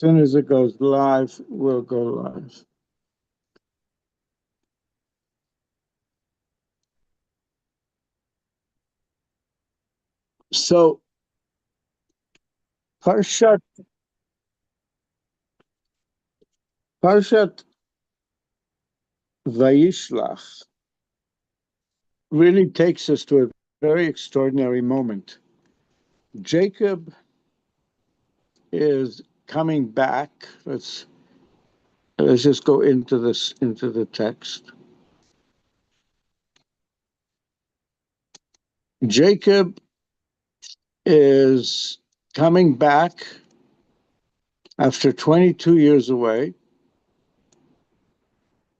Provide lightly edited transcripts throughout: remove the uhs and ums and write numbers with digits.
soon as it goes live, we'll go live. So, Parshat VaYishlach really takes us to a very extraordinary moment. Jacob is coming back. Let's just go into the text. Jacob is coming back after 22 years away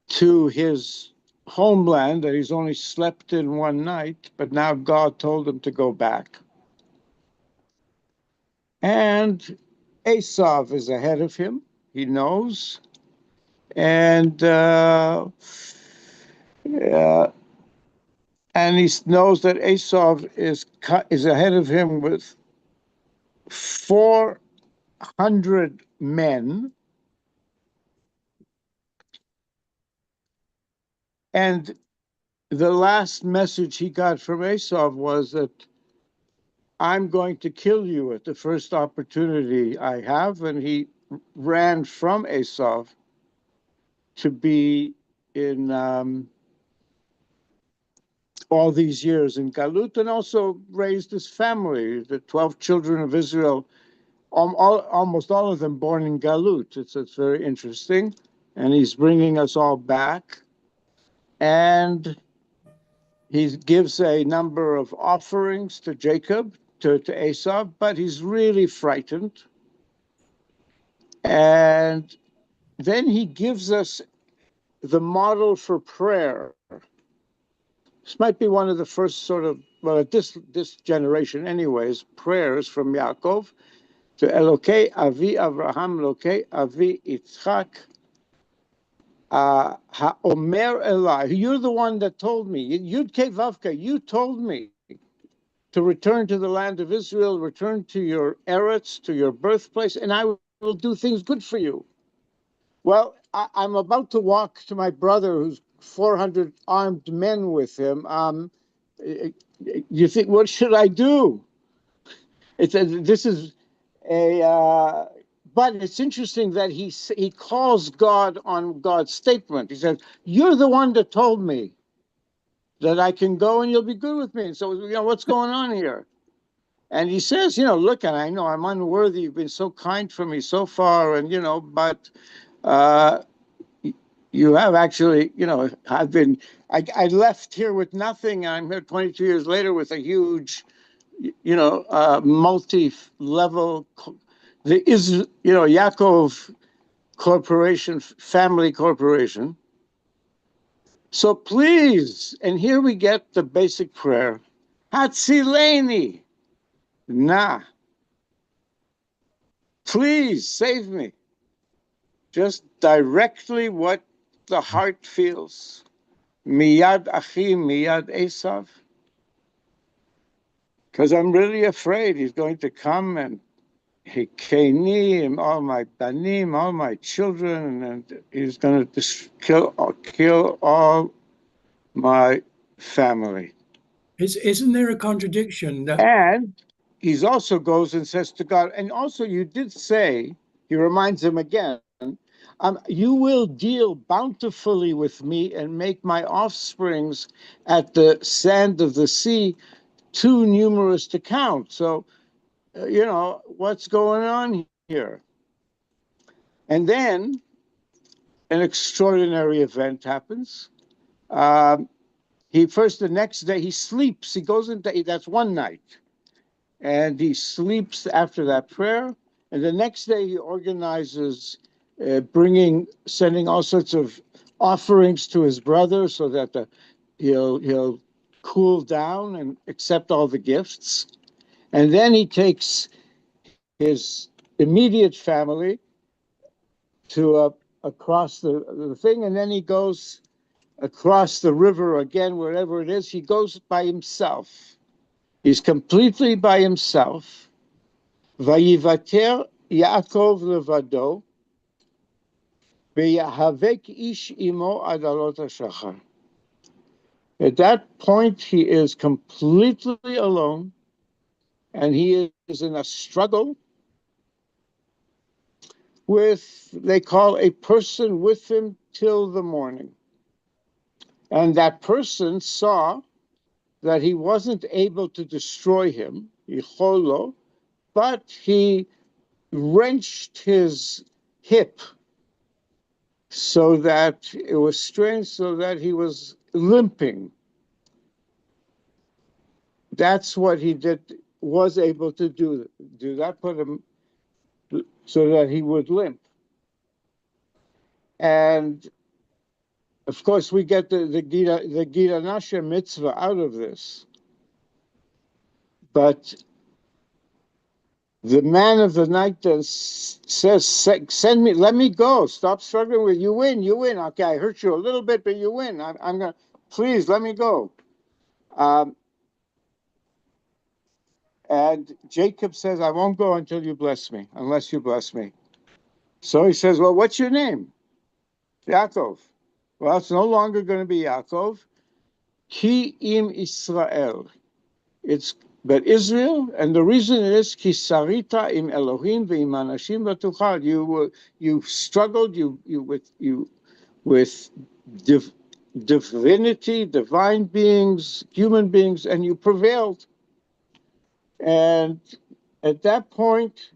to his homeland that he's only slept in one night, but now God told him to go back. And Esau is ahead of him. He knows. And he knows that Esau is ahead of him with 400 men. And the last message he got from Esau was that I'm going to kill you at the first opportunity I have. And he ran from Esau to be in all these years in Galut, and also raised his family, the 12 children of Israel, almost all of them born in Galut. It's very interesting. And he's bringing us all back. And he gives a number of offerings to Jacob, to Esau, but he's really frightened. And then he gives us the model for prayer. This might be one of the first sort of, well, at this generation anyways, prayers from Yaakov to Elokei Avi Avraham, Elokei Avi Yitzchak, Ha'omer Elai, you're the one that told me, Yud Kei Vavka, you told me to return to the land of Israel, return to your Eretz, to your birthplace, and I will do things good for you. Well, I'm about to walk to my brother who's 400 armed men with him. You think, what should I do? But it's interesting that he calls God on God's statement. He says, you're the one that told me that I can go and you'll be good with me. And so, what's going on here? And he says, look, and I know I'm unworthy. You've been so kind for me so far. And, but you have actually, I left here with nothing. I'm here 22 years later with a huge, multi-level, Yaakov Corporation, family corporation. So please, and here we get the basic prayer, Hatzileni, nah, please save me. Just directly what the heart feels. Miyad Achi, Miyad Esav. Because I'm really afraid he's going to come and Hikeni, all my banim, all my children, and he's going to kill all my family. Isn't there a contradiction? And he also goes and says to God, and also you did say, he reminds him again, you will deal bountifully with me and make my offsprings at the sand of the sea too numerous to count. So, what's going on here? And then an extraordinary event happens. The next day, he sleeps. He goes into, that's one night. And he sleeps after that prayer. And the next day, he organizes sending all sorts of offerings to his brother so that he'll cool down and accept all the gifts. And then he takes his immediate family to across the thing, and then he goes across the river again, wherever it is. He goes by himself. He's completely by himself. Vayivater Yaakov levado, ve'yahavek ish imo ad alot hashachar. At that point, he is completely alone, and he is in a struggle with, they call a person with him till the morning. And that person saw that he wasn't able to destroy him, yicholo, but he wrenched his hip so that it was strained, so that he was limping. That's what he did, was able to do that, put him so that he would limp. And of course, we get the Gira Nasha mitzvah out of this. But the man of the night then says, send me, let me go. Stop struggling with, you win. Okay, I hurt you a little bit, but you win. I'm going to, please let me go. And Jacob says, I won't go until you bless me, unless you bless me. So he says, well, what's your name? Yaakov. Well, it's no longer going to be Yaakov. Ki im Israel. It's but Israel, and the reason is ki sarita im Elohim ve'im anashim v'tuchal. You struggled with divinity, divine beings, human beings, and you prevailed. And at that point,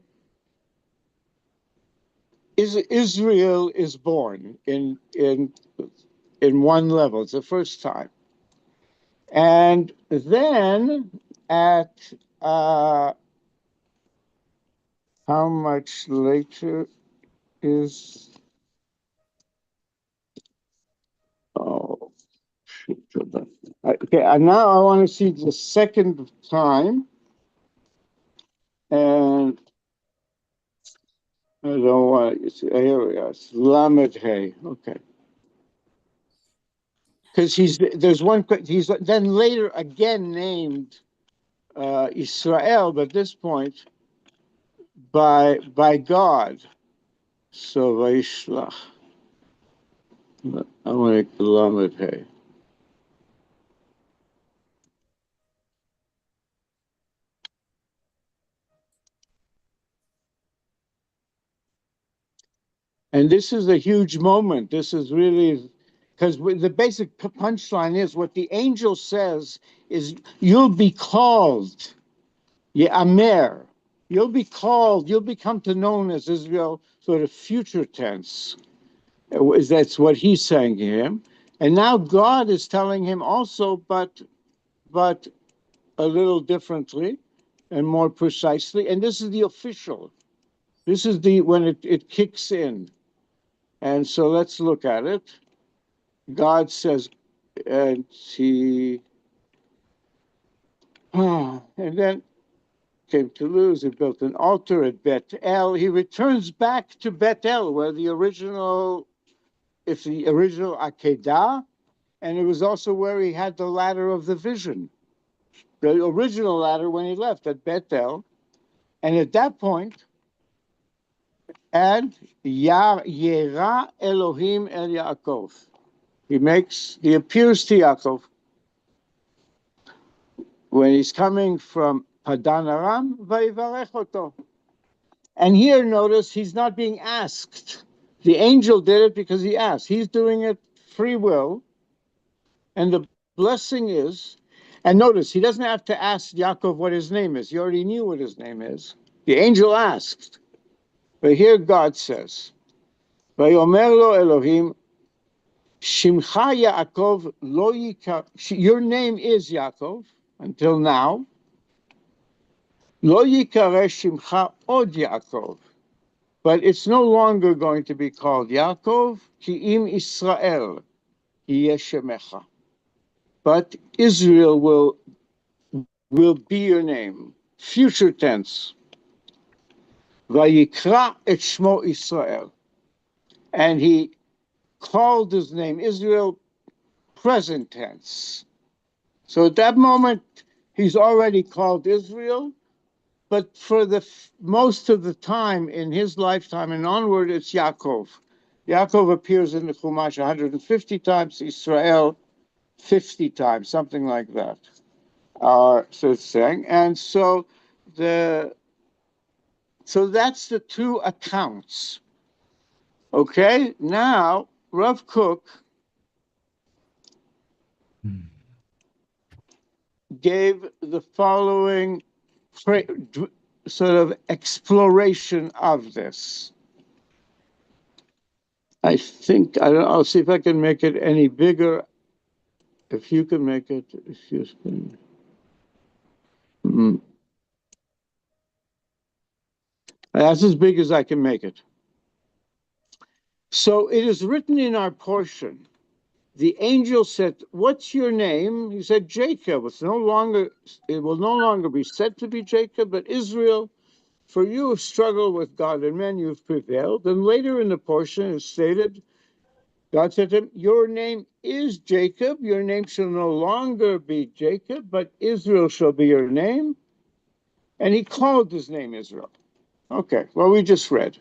Israel is born in one level. It's the first time. And then at how much later is, oh, okay, and now I want to see the second time, and I don't want to, here we are, it's Lamed Hey, okay. Because he's then later again named Israel, but at this point by God. So VaYishlach. I want to Lamed Hey. And this is a huge moment. This is really, because the basic punchline is what the angel says is, you'll be called, Ye'amer. You'll be called, you'll become to known as Israel, sort of future tense. That's what he's saying to him. And now God is telling him also, but a little differently and more precisely. And this is the official. This is when it kicks in. And so let's look at it. God says, and then came to lose. He built an altar at Bet-El. He returns back to Bet-El, where the original Akedah, and it was also where he had the ladder of the vision, the original ladder when he left at Bet-El. And at that point, and Yera Elohim El Yaakov. He appears to Yaakov when he's coming from Padan Aram, Vayivarech Oto. And here, notice, he's not being asked. The angel did it because he asked. He's doing it free will. And the blessing is, and notice, he doesn't have to ask Yaakov what his name is. He already knew what his name is. The angel asked. But here God says, Vayomer lo Elohim, Shimcha Yaakov lo yikar. Your name is Yaakov until now. Lo yikare Shimcha od Yaakov. But it's no longer going to be called Yaakov, ki im Israel yeh shemecha. But Israel will be your name. Future tense. Vayikra et shmo Israel. And he called his name Israel, present tense. So at that moment, he's already called Israel, but for the most of the time in his lifetime and onward, it's Yaakov. Yaakov appears in the Chumash 150 times, Israel 50 times, something like that. So it's saying, and so that's the two accounts. Okay, now Rav Kook gave the following sort of exploration of this. I think I'll see if I can make it any bigger. If you can make it, if you can. That's as big as I can make it. So it is written in our portion. The angel said, "What's your name?" He said, "Jacob." It will no longer be said to be Jacob, but Israel. For you have struggled with God and men, you've prevailed. And later in the portion it is stated, God said to him, "Your name is Jacob. Your name shall no longer be Jacob, but Israel shall be your name." And he called his name Israel. Okay, well, we just read.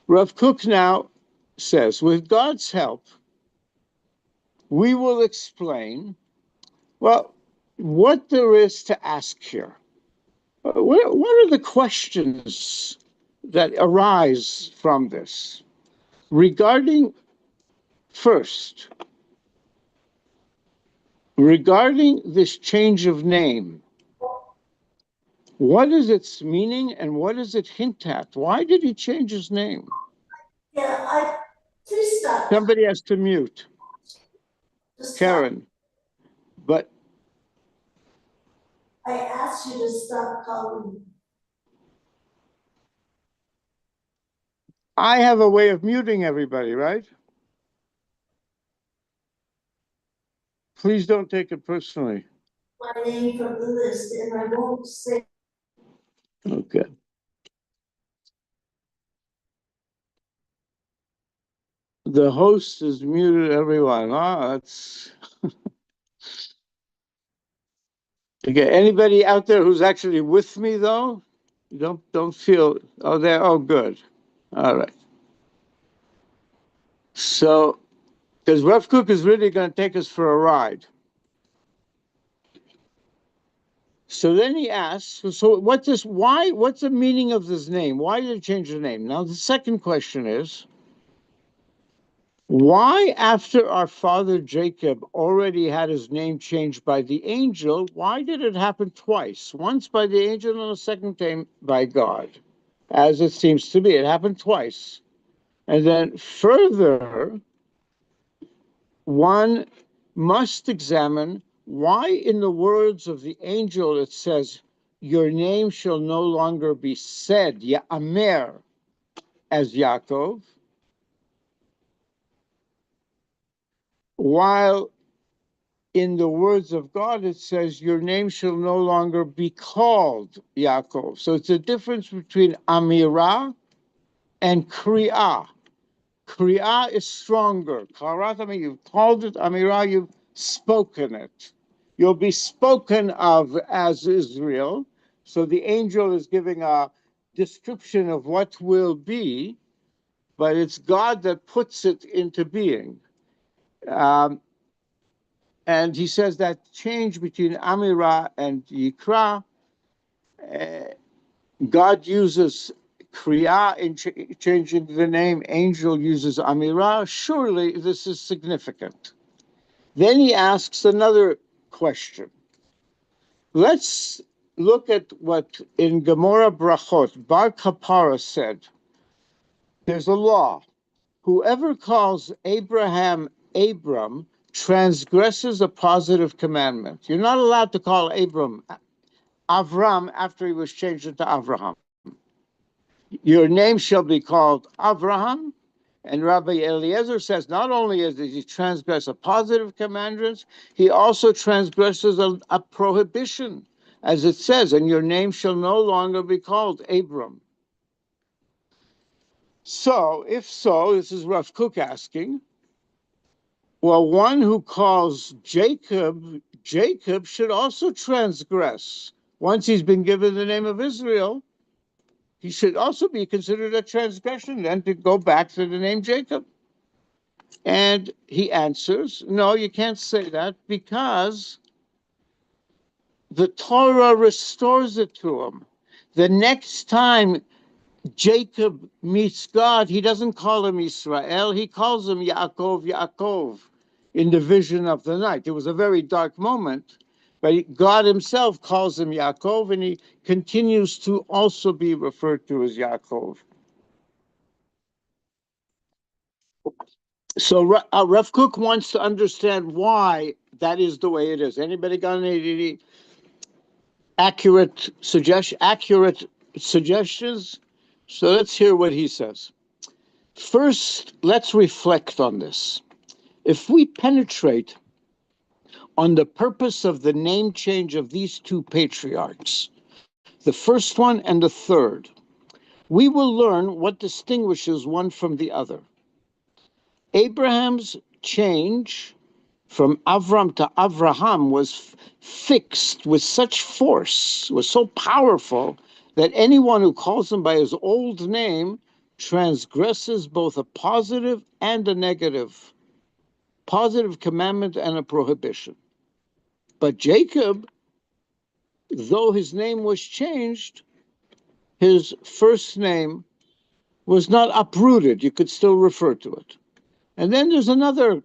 Rav Kook now says, with God's help, we will explain, well, what there is to ask here. What are the questions that arise from this? Regarding this change of name, what is its meaning and what does it hint at? Why did he change his name? Please stop. Somebody has to mute. Karen. But I asked you to stop calling me. I have a way of muting everybody, right? Please don't take it personally. My name from the list, and I won't say. Okay. The host has muted everyone. That's okay. Anybody out there who's actually with me though? Don't feel there. Oh, good. All right. So, because Rav Kook is really going to take us for a ride. So then he asks, so what's the meaning of this name? Why did it change the name? Now, the second question is, why, after our father Jacob already had his name changed by the angel, why did it happen twice? Once by the angel and the second time by God, as it seems to be. It happened twice. And then further, one must examine why in the words of the angel it says, your name shall no longer be said, Ya'amer, as Yaakov, while in the words of God it says, your name shall no longer be called Yaakov. So it's a difference between Amirah and Kriyah. Kriyah is stronger. Karatami, you've called it. Amirah, you've spoken it. You'll be spoken of as Israel. So the angel is giving a description of what will be, but it's God that puts it into being. And he says that change between Amirah and Yikra, God uses Kriya in changing the name, angel uses Amirah. Surely this is significant. Then he asks another question. Let's look at what in Gemara Brachot, Bar Kapara said. There's a law. Whoever calls Abraham Abram transgresses a positive commandment. You're not allowed to call Abram Avram after he was changed into Avraham. Your name shall be called Avraham. And Rabbi Eliezer says not only does he transgress a positive commandment, he also transgresses a prohibition, as it says, and your name shall no longer be called Abram. So, if so, this is Rav Kook asking, well, one who calls Jacob, Jacob should also transgress once he's been given the name of Israel, he should also be considered a transgression then to go back to the name Jacob. And he answers, no, you can't say that because the Torah restores it to him. The next time Jacob meets God, he doesn't call him Israel, he calls him Yaakov, Yaakov in the vision of the night. It was a very dark moment, but God himself calls him Yaakov, and he continues to also be referred to as Yaakov. So Rav Kook wants to understand why that is the way it is. Anybody got any accurate suggestions? So let's hear what he says. First, let's reflect on this. If we penetrate on the purpose of the name change of these two patriarchs, the first one and the third, we will learn what distinguishes one from the other. Abraham's change from Avram to Avraham was fixed with such force, was so powerful, that anyone who calls him by his old name transgresses both a positive and a negative commandment and a prohibition. But Jacob, though his name was changed, his first name was not uprooted. You could still refer to it. And then there's another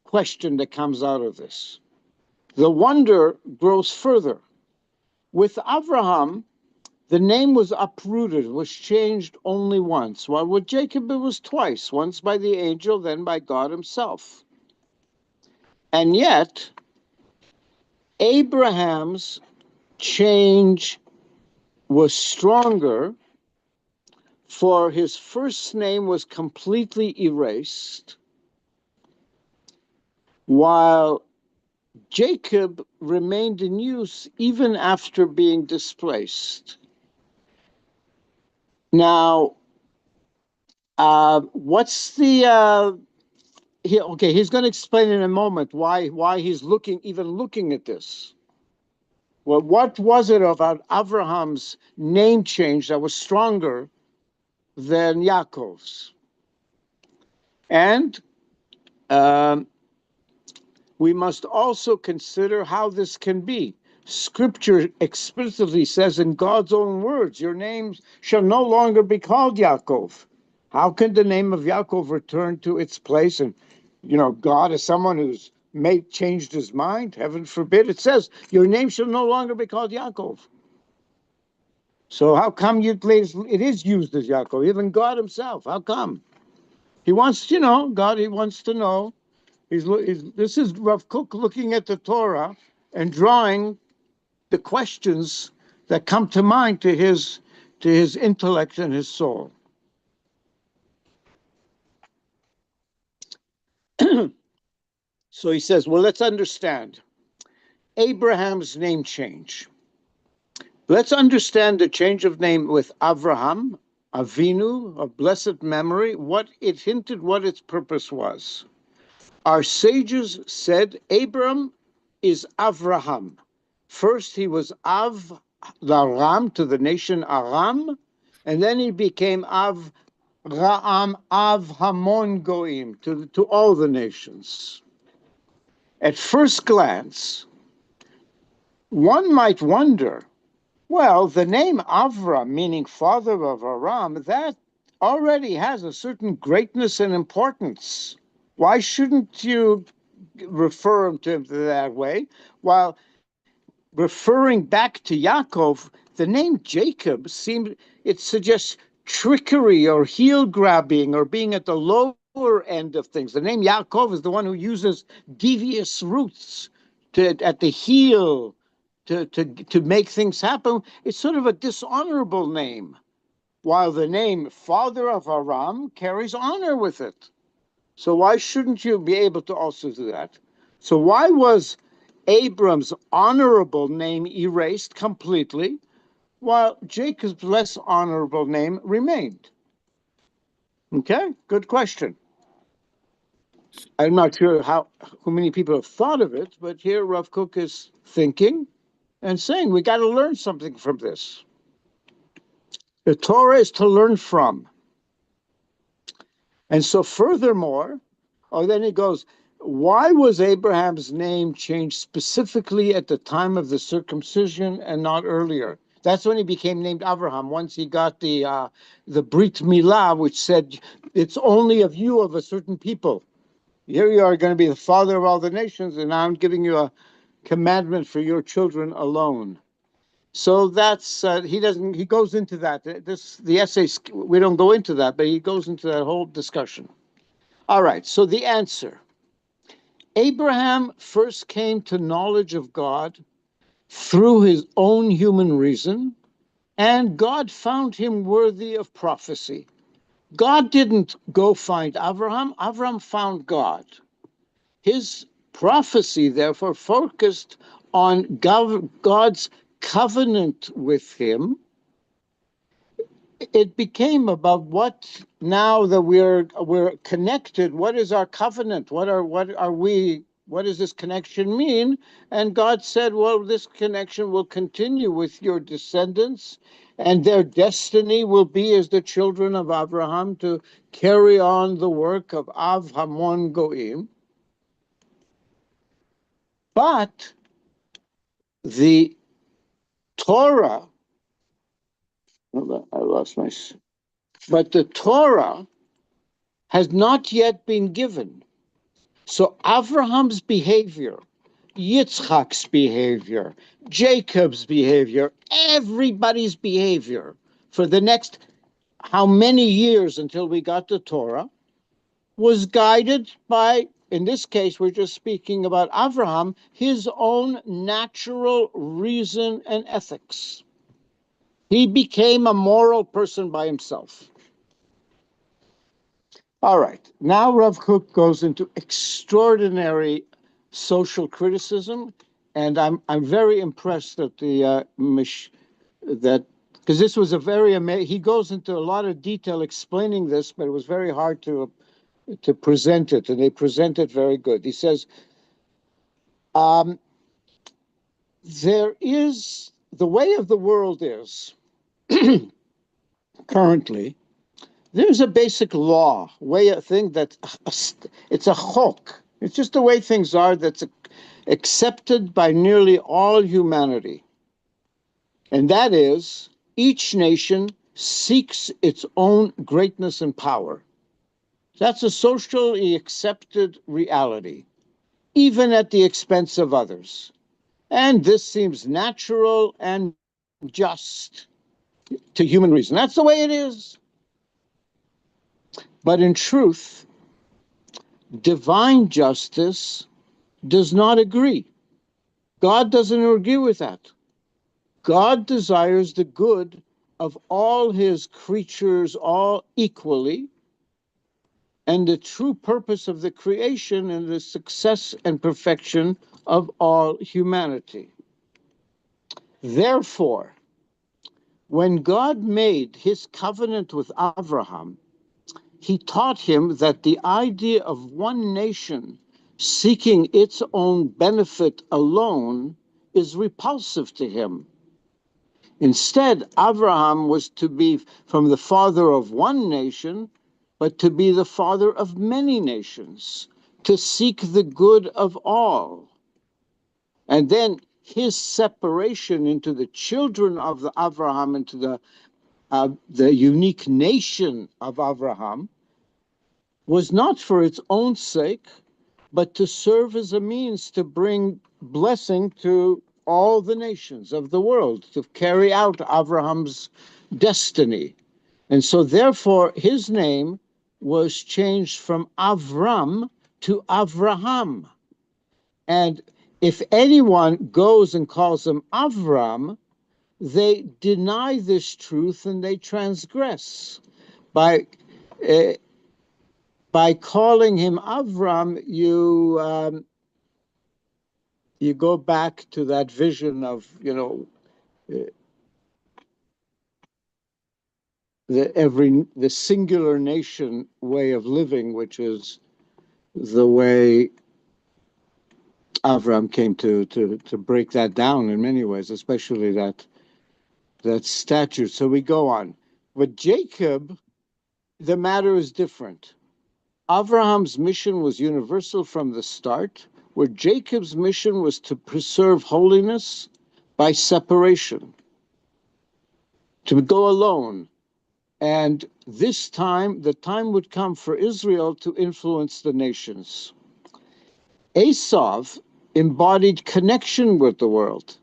question that comes out of this. The wonder grows further. With Avraham, the name was uprooted, was changed only once, while with Jacob it was twice, once by the angel, then by God himself. And yet, Abraham's change was stronger, for his first name was completely erased, while Jacob remained in use even after being displaced. Now, what's the he's going to explain in a moment why he's looking at this. Well, what was it about Abraham's name change that was stronger than Yaakov's? And we must also consider how this can be. Scripture explicitly says in God's own words, your name shall no longer be called Yaakov. How can the name of Yaakov return to its place? And, God is someone who's changed his mind. Heaven forbid. It says, your name shall no longer be called Yaakov. So how come it is used as Yaakov? Even God himself, how come? He wants to know, God, he wants to know. This is Rav Kook looking at the Torah and drawing the questions that come to mind to his intellect and his soul. So he says, well, let's understand Abraham's name change. Let's understand the change of name with Avraham, Avinu, of blessed memory, what it hinted, what its purpose was. Our sages said Abram is Avraham. First, he was Av Laram to the nation Aram, and then he became Av Ra'am, Av Hamon Goim, to all the nations. At first glance, one might wonder, well, the name Avram, meaning father of Aram, that already has a certain greatness and importance. Why shouldn't you refer him to him that way? While referring back to Yaakov, the name Jacob suggests trickery or heel grabbing or being at the lower end of things. The name Yaakov is the one who uses devious routes at the heel to make things happen. It's sort of a dishonorable name, while the name father of Aram carries honor with it. So why shouldn't you be able to also do that? So why was Abram's honorable name erased completely, while Jacob's less honorable name remained? Okay, good question. I'm not sure how many people have thought of it, but here Rav Kook is thinking. and saying we got to learn something from this. The Torah is to learn from. And so furthermore, then he goes, why was Abraham's name changed specifically at the time of the circumcision and not earlier? That's when he became named Abraham, once he got the Brit Milah, which said, it's only of you, of a certain people. Here you are going to be the father of all the nations, and I'm giving you a commandment for your children alone. So that's, he goes into that. The essay, we don't go into that, but he goes into that whole discussion. All right, so the answer. Abraham first came to knowledge of God through his own human reason, and God found him worthy of prophecy. God didn't go find Abraham, Abraham found God. His prophecy, therefore, focused on God's covenant with him. It became about what, now that we're connected, what is our covenant? What does this connection mean? And God said, well, this connection will continue with your descendants, and their destiny will be as the children of Abraham to carry on the work of Av Hamon Goim. But the Torah, I lost my, but the Torah has not yet been given. So Abraham's behavior, Yitzchak's behavior, Jacob's behavior, everybody's behavior for the next how many years until we got the Torah was guided by, in this case, we're just speaking about Abraham, his own natural reason and ethics. He became a moral person by himself. All right, now Rav Kook goes into extraordinary social criticism, and I'm very impressed that because this was a very amazing. He goes into a lot of detail explaining this, but it was very hard to present it, and they present it very good. He says, there is the way of the world is currently. There's a basic law, a thing that it's a chok. It's just the way things are that's accepted by nearly all humanity. And that is, each nation seeks its own greatness and power. That's a socially accepted reality, even at the expense of others. And this seems natural and just to human reason. That's the way it is. But in truth, divine justice does not agree. God doesn't agree with that. God desires the good of all his creatures, all equally, and the true purpose of the creation and the success and perfection of all humanity. Therefore, when God made his covenant with Abraham, he taught him that the idea of one nation seeking its own benefit alone is repulsive to him. Instead, Abraham was to be from the father of one nation, but to be the father of many nations, to seek the good of all. And then his separation into the children of Abraham, into the unique nation of Abraham, was not for its own sake, but to serve as a means to bring blessing to all the nations of the world, to carry out Abraham's destiny. And so therefore his name was changed from Avram to Avraham. And if anyone goes and calls him Avram, they deny this truth and they transgress. By calling him Avram, you go back to that vision of, the singular nation way of living, which is the way Avram came to break that down in many ways, especially that statute. So we go on. With Jacob, the matter is different. Abraham's mission was universal from the start, where Jacob's mission was to preserve holiness by separation, to go alone. And this time, the time would come for Israel to influence the nations. Esau embodied connection with the world,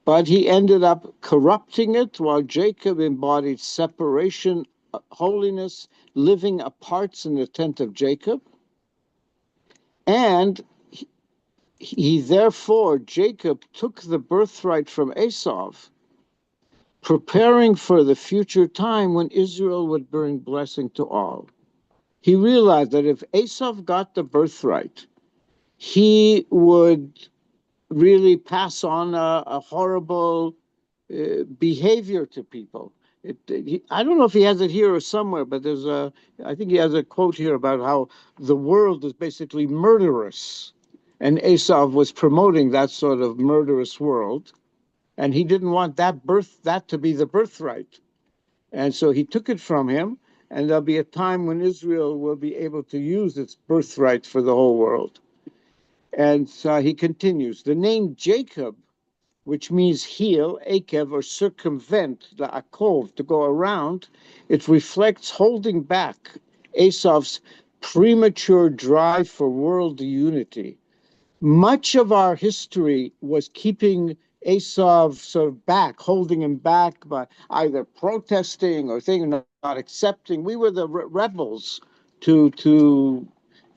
but he ended up corrupting it, while Jacob embodied separation, holiness, living apart in the tent of Jacob. And therefore, Jacob took the birthright from Esau, preparing for the future time when Israel would bring blessing to all. He realized that if Esau got the birthright, he would really pass on a horrible behavior to people. I don't know if he has it here or somewhere, but I think he has a quote here about how the world is basically murderous. And Esau was promoting that sort of murderous world. And he didn't want that to be the birthright. And so he took it from him, and there'll be a time when Israel will be able to use its birthright for the whole world. And so he continues. The name Jacob, which means heel, akev, or circumvent, the akov, to go around, it reflects holding back Esau's premature drive for world unity. Much of our history was keeping Esau sort of back, holding him back by either protesting or thing, not accepting. We were the rebels to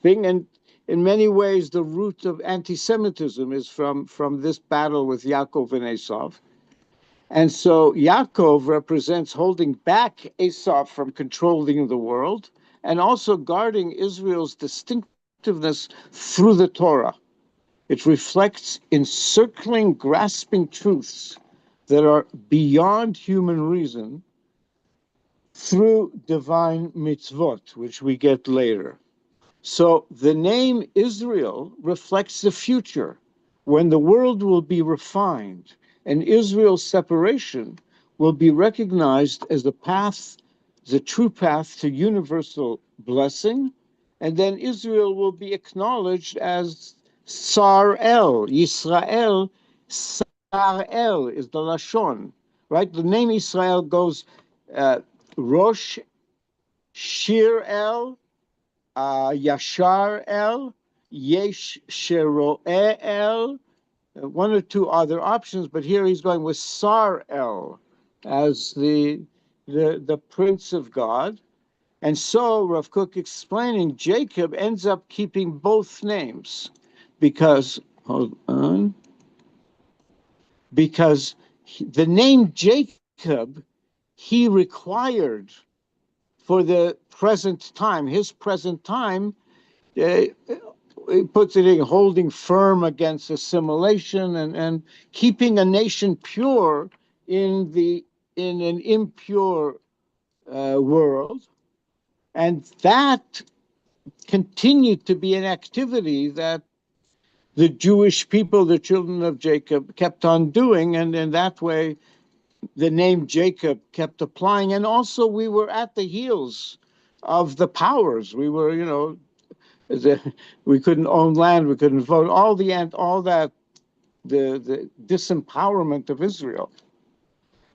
thing, and in many ways, the root of anti-Semitism is from this battle with Yaakov and Esau. And so Yaakov represents holding back Esau from controlling the world and also guarding Israel's distinctiveness through the Torah. It reflects encircling, grasping truths that are beyond human reason through divine mitzvot, which we get later. So the name Israel reflects the future, when the world will be refined and Israel's separation will be recognized as the true path to universal blessing, and then Israel will be acknowledged as Sar El, Yisrael. Sar El is the Lashon, right? The name Israel goes Rosh, Shir El, Yashar El, Yesh Sheroe El, one or two other options, but here he's going with Sar El as the Prince of God. And so Rav Kook explaining, Jacob ends up keeping both names because, the name Jacob he required for the present time, his present time, he puts it in holding firm against assimilation and keeping a nation pure in an impure world. And that continued to be an activity that the Jewish people, the children of Jacob, kept on doing. And in that way, the name Jacob kept applying. And also we were at the heels of the powers. We were, we couldn't own land, we couldn't vote, the disempowerment of Israel.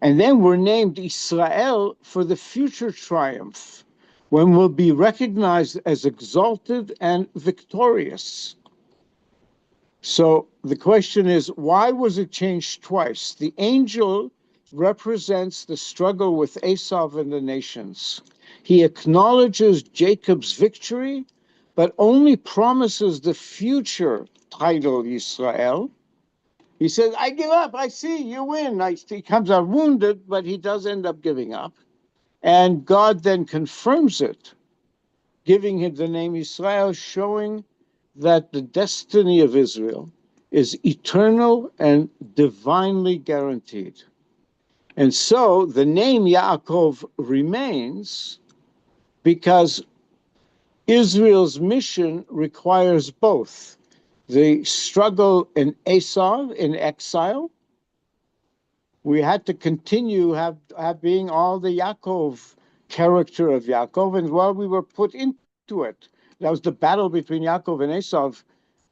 And then we're named Israel for the future triumph, when we'll be recognized as exalted and victorious. So the question is, why was it changed twice? The angel represents the struggle with Esau and the nations. He acknowledges Jacob's victory, but only promises the future title Israel. He says, I give up, I see, you win. He comes out wounded, but he does end up giving up. And God then confirms it, giving him the name Israel, showing that the destiny of Israel is eternal and divinely guaranteed. And so the name Yaakov remains because Israel's mission requires both the struggle in Esau in exile. We had to continue have being all the Yaakov character of Yaakov, and while we were put into it, that was the battle between Yaakov and Esau.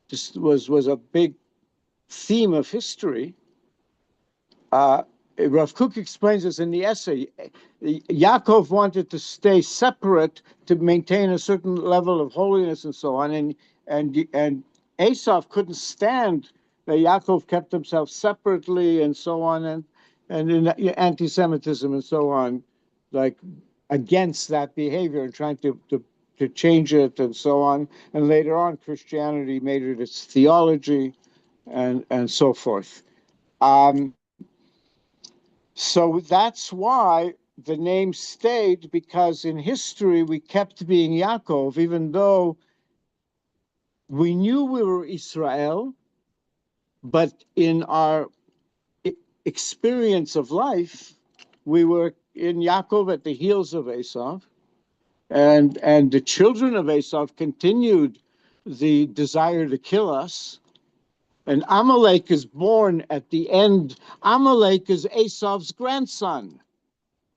Just was a big theme of history. Rav Kook explains this in the essay. Yaakov wanted to stay separate to maintain a certain level of holiness and so on, and Esau couldn't stand that Yaakov kept himself separately and so on, and in anti-Semitism and so on, like against that behavior and trying to change it and so on. And later on, Christianity made it its theology and so forth. So that's why the name stayed, because in history we kept being Yaakov, even though we knew we were Israel, but in our experience of life, we were in Yaakov at the heels of Esau, and the children of Esau continued the desire to kill us. And Amalek is born at the end. Amalek is Esau's grandson,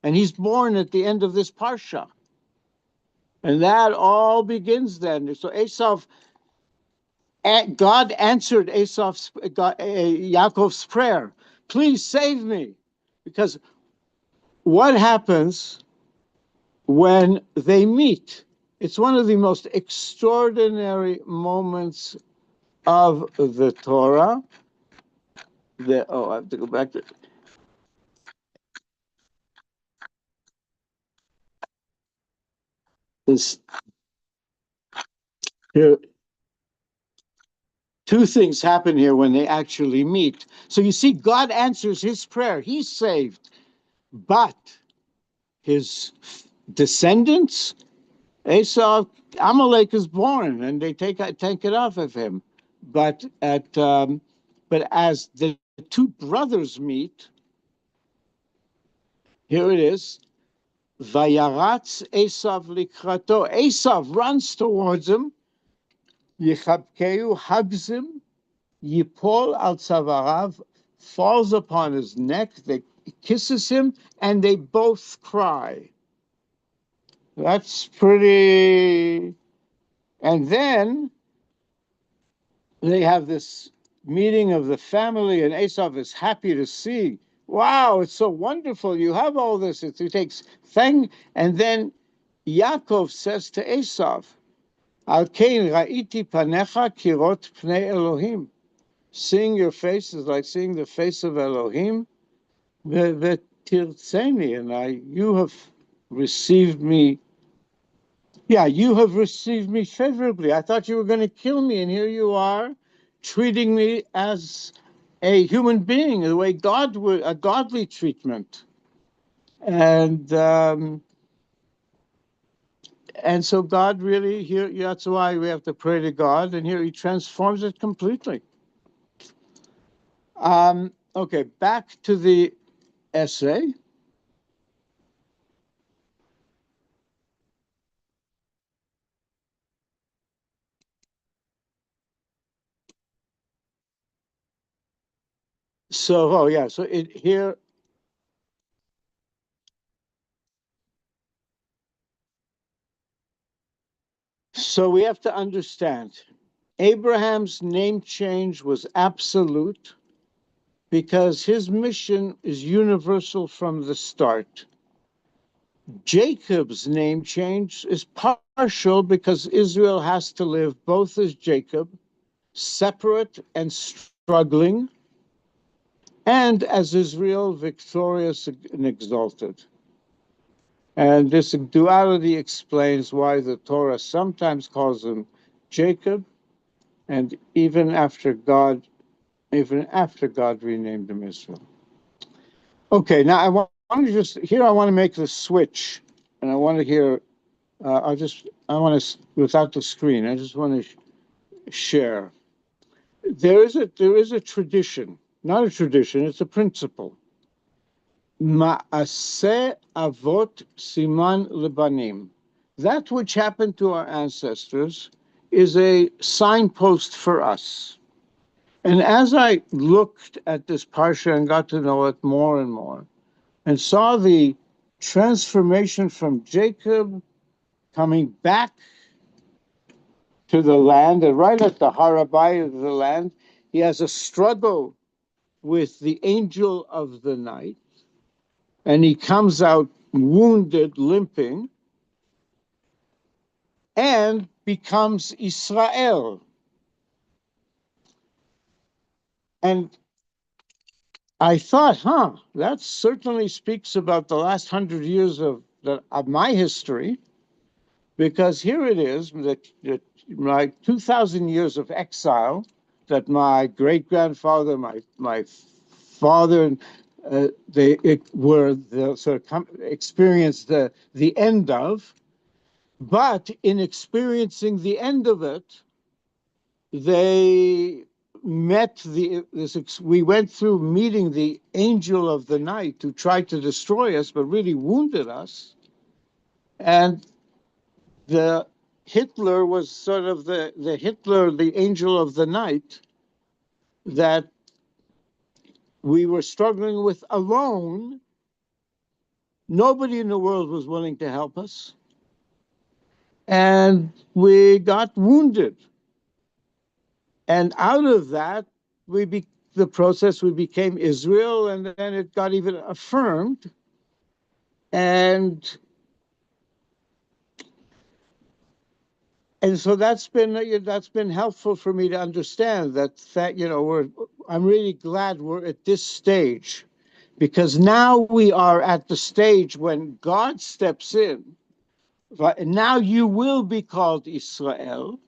and he's born at the end of this Parsha. And that all begins then. So God answered Yaakov's prayer, please save me. Because what happens when they meet? It's one of the most extraordinary moments of the Torah. I have to go back to this. Here, two things happen here when they actually meet. So you see, God answers his prayer. He's saved. But his descendants, Esau, Amalek is born, and they take it off of him. But as the two brothers meet, here it is. Vayaratz Esav likrato. Esav runs towards him. Yichabkeu hugs him. Yipol al tzavarav, falls upon his neck. They kisses him, and they both cry. That's pretty. And then they have this meeting of the family, and Esav is happy to see. Wow, it's so wonderful. You have all this. He takes thank. And then Yaakov says to Esav, Al kein ra'iti panecha kirot pnei Elohim. Seeing your face is like seeing the face of Elohim. V'tirtzeni, and you have received me. Yeah, you have received me favorably. I thought you were going to kill me, and here you are, treating me as a human being, the way God would, a godly treatment. And so God really here. That's why we have to pray to God, and here He transforms it completely. Okay, back to the essay. So, so here. So we have to understand, Abraham's name change was absolute because his mission is universal from the start. Jacob's name change is partial because Israel has to live both as Jacob, separate and struggling, and as Israel, victorious and exalted. And this duality explains why the Torah sometimes calls him Jacob, and even after God renamed him Israel. Okay, now I want to make the switch, and I want to hear. Without the screen. I just want to share. There is a tradition, not a tradition. It's a principle. Ma'aseh avot siman lebanim. That which happened to our ancestors is a signpost for us. And as I looked at this Parsha and got to know it more and more, and saw the transformation from Jacob coming back to the land, and right at the Harabai of the land, he has a struggle with the angel of the night, and he comes out wounded, limping, and becomes Israel. And I thought, that certainly speaks about the last 100 years of my history, because here it is, that my 2,000 years of exile, that my great-grandfather, my father, experienced the end of. But in experiencing the end of it, they met we went through meeting the angel of the night who tried to destroy us, but really wounded us. And the Hitler was sort of the Hitler, the angel of the night, that we were struggling with alone. Nobody in the world was willing to help us. And we got wounded. And out of that, we became Israel, and then it got even affirmed. And so that's been helpful for me to understand that I'm really glad we're at this stage, because now we are at the stage when God steps in. Now you will be called Israel.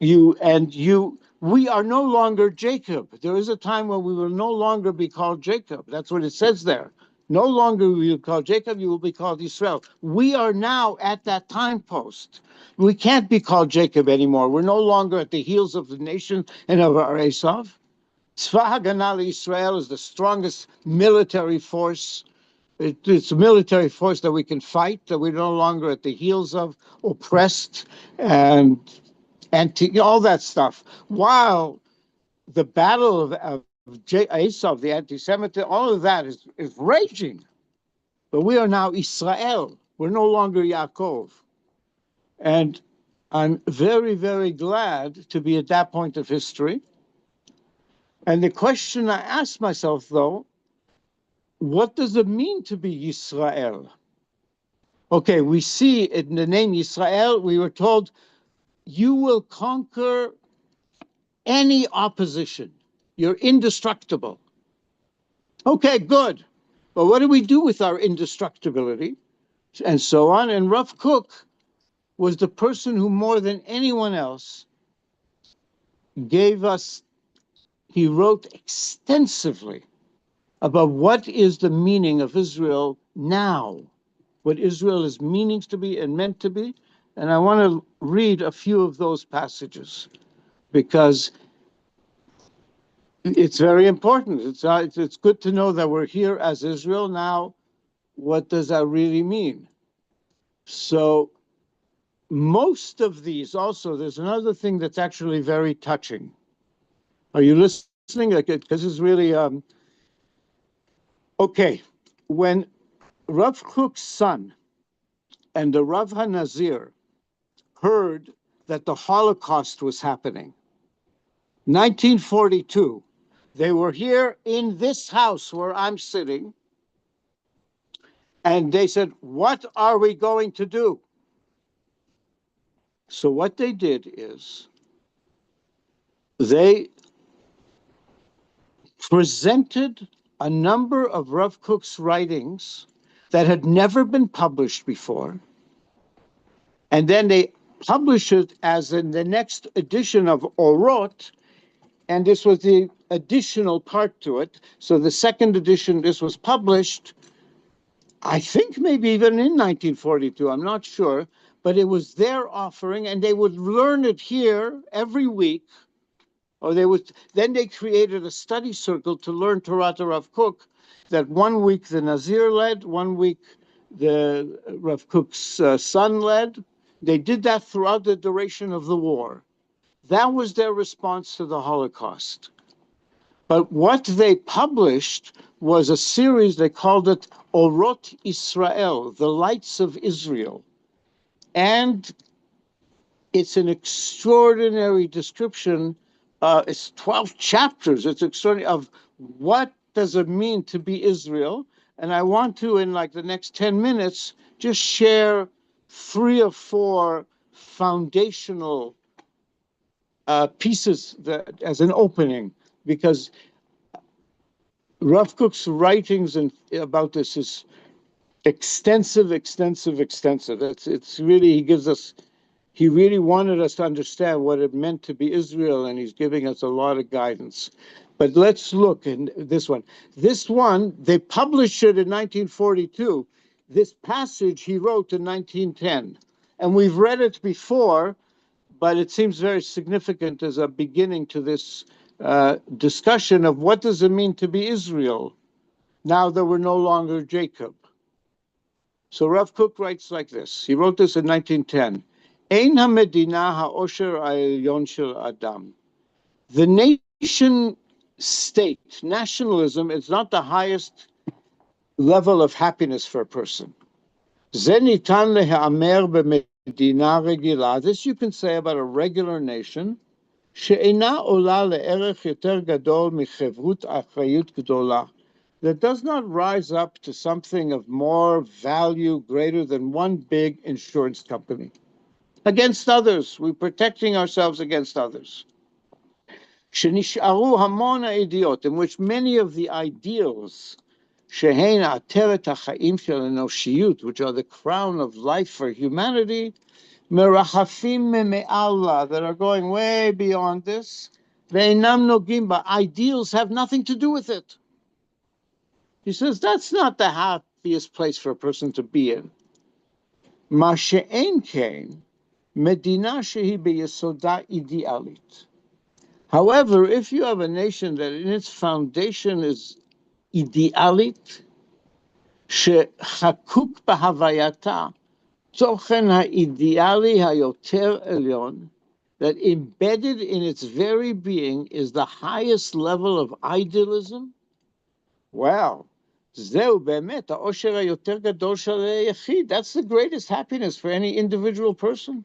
We are no longer Jacob. There is a time when we will no longer be called Jacob. That's what it says there. No longer will you be called Jacob, you will be called Israel. We are now at that time post. We can't be called Jacob anymore. We're no longer at the heels of the nation and of our Esav. Tzva Haganah Israel is the strongest military force. It's a military force that we can fight, that we're no longer at the heels of, oppressed, and all that stuff. While the battle of Esav, the anti-Semitic, all of that is raging. But we are now Israel. We're no longer Yaakov. And I'm very, very glad to be at that point of history. And the question I asked myself, though, what does it mean to be Israel? Okay, we see in the name Israel, we were told, you will conquer any opposition. You're indestructible. Okay, good. But what do we do with our indestructibility? And so on. And Rav Kook was the person who, more than anyone else, he wrote extensively about what is the meaning of Israel now, what Israel is meaning to be and meant to be. And I want to read a few of those passages, because it's very important. It's good to know that we're here as Israel now. What does that really mean? So most of these also, there's another thing that's actually very touching. Are you listening? Because it's really, okay. When Rav Kook's son and the Rav HaNazir heard that the Holocaust was happening, 1942, they were here in this house where I'm sitting, and they said, what are we going to do? So what they did is they presented a number of Rav Kook's writings that had never been published before, and then they published it as in the next edition of Orot, and this was the additional part to it. So the second edition, this was published, I think maybe even in 1942, I'm not sure, but it was their offering, and they would learn it here every week. Or then they created a study circle to learn Torah to Rav Kook, that 1 week the Nazir led, 1 week the Rav Kook's son led, They did that throughout the duration of the war. That was their response to the Holocaust. But what they published was a series, they called it Orot Israel, the Lights of Israel. And it's an extraordinary description. It's 12 chapters. It's extraordinary of what does it mean to be Israel. And I want to, in like the next 10 minutes, just share 3 or 4 foundational pieces that, as an opening, because Rav Kook's writings about this is extensive. It's really, he really wanted us to understand what it meant to be Israel, and he's giving us a lot of guidance. But let's look in this one. This one, they published it in 1942. This passage he wrote in 1910. And we've read it before, but it seems very significant as a beginning to this discussion of what does it mean to be Israel now that we're no longer Jacob. So Rav Kook writes like this. He wrote this in 1910. Ein hamedina ha'osher ha'elyon shel adam. The nation state, nationalism, is not the highest level of happiness for a person. Ze nitan le'ha'amer b'medina regila. This you can say about a regular nation. She'ena ola le'erech yoter gadol michevut achrayut gdola. That does not rise up to something of more value greater than one big insurance company. Against others, we're protecting ourselves against others. Shenish'aru hamon ha'idiyot, in which many of the ideals, shehein ateret ha'chaim shel enoshiyut, which are the crown of life for humanity, merachafim me'allah, that are going way beyond this, ve'inam nogim ba, ideals have nothing to do with it. He says that's not the happiest place for a person to be in. Ma she'en kein, medina shehi beyesoda idealit. However, if you have a nation that in its foundation is idealit, shechakuk b'havayata, tochen ha'ideali hayoter elyon, that embedded in its very being is the highest level of idealism, well, זהו באמת, העושר היותר גדול של היחיד. That's the greatest happiness for any individual person.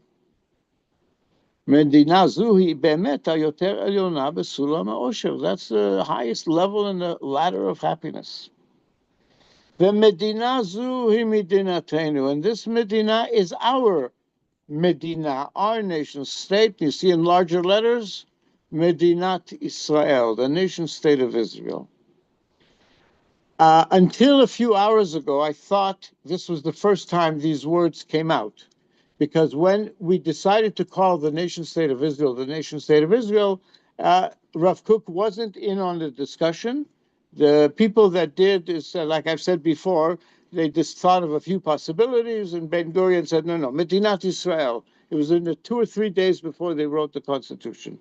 מדינה זו היא באמת היותר עליונה בסולם העושר. That's the highest level in the ladder of happiness. ומדינה זו היא מדינתנו. And this medina is our medina, our nation state. You see in larger letters, Medinat Israel, the nation state of Israel. Until a few hours ago, I thought this was the first time these words came out. Because when we decided to call the nation state of Israel the nation state of Israel, Rav Kook wasn't in on the discussion. The people that did is, like I've said before, they just thought of a few possibilities, and Ben Gurion said, no, Medinat Israel. It was in the 2 or 3 days before they wrote the Constitution,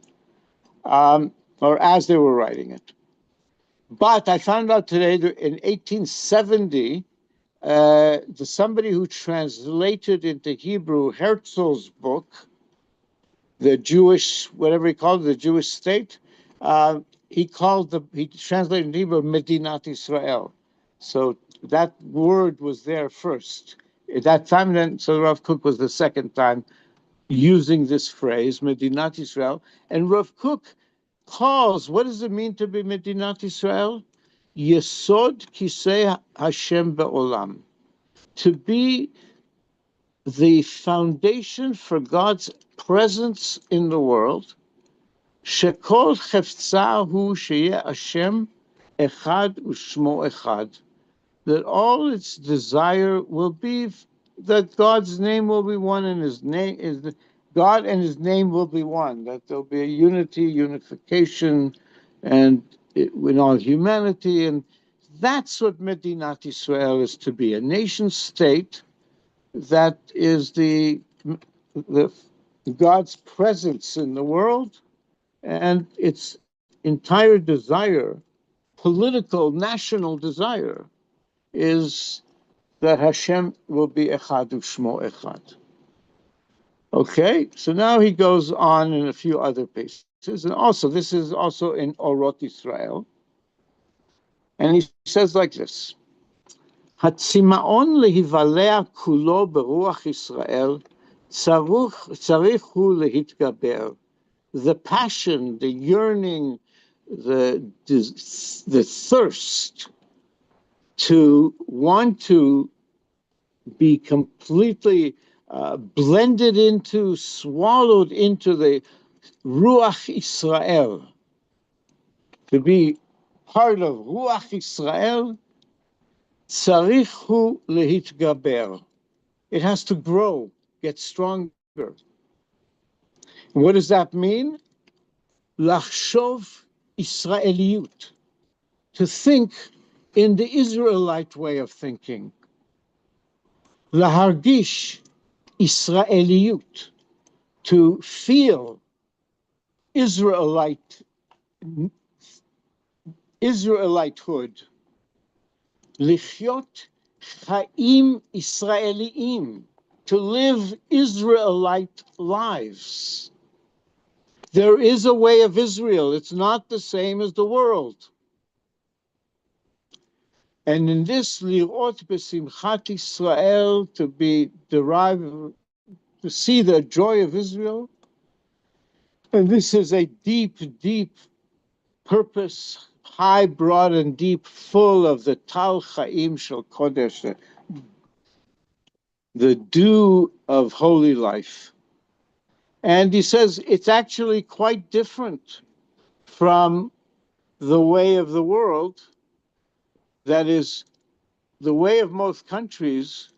or as they were writing it. But I found out today that in 1870, somebody who translated into Hebrew Herzl's book, the Jewish, whatever he called it, the Jewish state, he translated in Hebrew Medinat Israel. So that word was there first. At that time, then, so Rav Kook was the second time using this phrase, Medinat Israel. And Rav Kook calls, what does it mean to be Medinat Israel? Yesod Kisei Hashem Be'olam. To be the foundation for God's presence in the world. Shekol Chefza Hu Sheyeh Hashem Echad U'Shmo Echad. That all its desire will be that God's name will be one, and His name is God, and His name will be one. That there'll be a unification, and in all humanity, and that's what Medinat Israel is to be, a nation state that is the God's presence in the world, and its entire desire, political, national desire, is that Hashem will be Echad U'Shmo Echad. Okay, so now he goes on in a few other places, and also this is also in Orot Israel, and he says like this: "Hatzimaon lehivalea kulo beruach Israel, tzarich hu lehitgaber." The passion, the yearning, the thirst to want to be completely blended into, swallowed into the Ruach Israel, to be part of Ruach Israel, tzarich hu lehitgaber. It has to grow, get stronger. What does that mean? Lachshov Israeliyut, to think in the Israelite way of thinking. Lahargish Israeliyut, to feel Israelitehood. Lichyot Chaim Israeliyim, to live Israelite lives. There is a way of Israel. It's not the same as the world. And in this, lirot besimchat Israel, to be derived, to see the joy of Israel. And this is a deep, deep purpose, high, broad, and deep, full of the Tal Chaim Shel Kodesh, the dew of holy life. And he says it's actually quite different from the way of the world, that is, the way of most countries,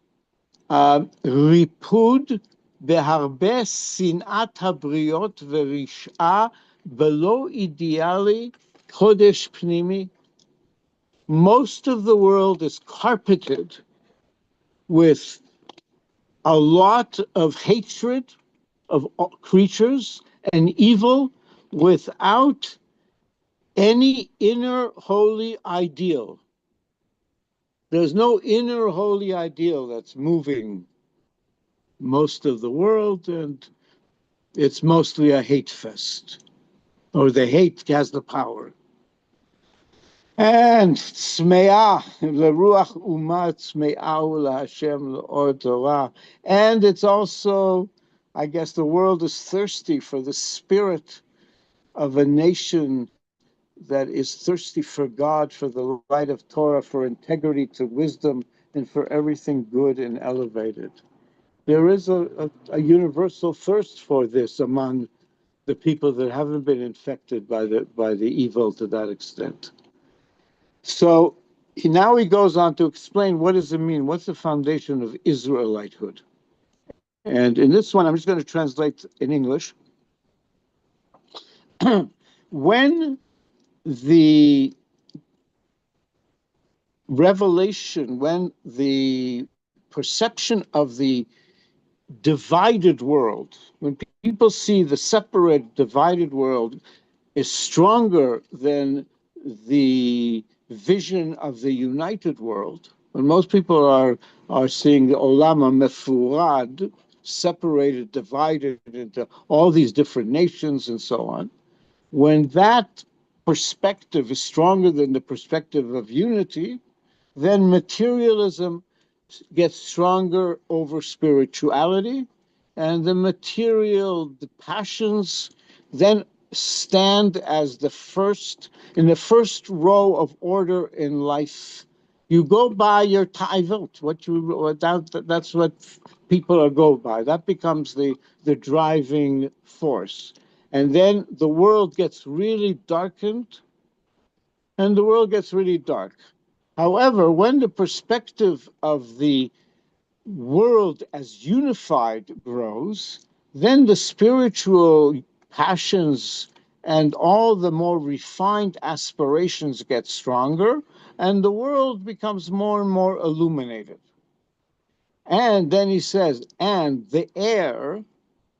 ריפוד בהרבה שנאת הבריות ורשעה בלא אידיאלי קודש פנימי. Most of the world is carpeted with a lot of hatred of creatures and evil without any inner holy ideal. There's no inner holy ideal that's moving most of the world, and it's mostly a hate fest, or the hate has the power. And tzmeah, leruach umah tzmeah laHashem leor Torah. And it's also, I guess, the world is thirsty for the spirit of a nation that is thirsty for God, for the light of Torah, for integrity, to wisdom, and for everything good and elevated. There is a universal thirst for this among the people that haven't been infected by the evil to that extent. So now he goes on to explain, what does it mean? What's the foundation of Israelitehood? And in this one, I'm just going to translate in English. When the revelation, when the perception of the divided world, when people see the separate, divided world is stronger than the vision of the united world, when most people are seeing the olam mefurad, separated, divided into all these different nations and so on, when that perspective is stronger than the perspective of unity, then materialism gets stronger over spirituality, and the material, the passions, then stand as in the first row of order in life. You go by your ta'ivot, that's what people are go by. That becomes the driving force. And then the world gets really darkened, and the world gets really dark. However, when the perspective of the world as unified grows, then the spiritual passions and all the more refined aspirations get stronger, and the world becomes more and more illuminated. And then he says, and the air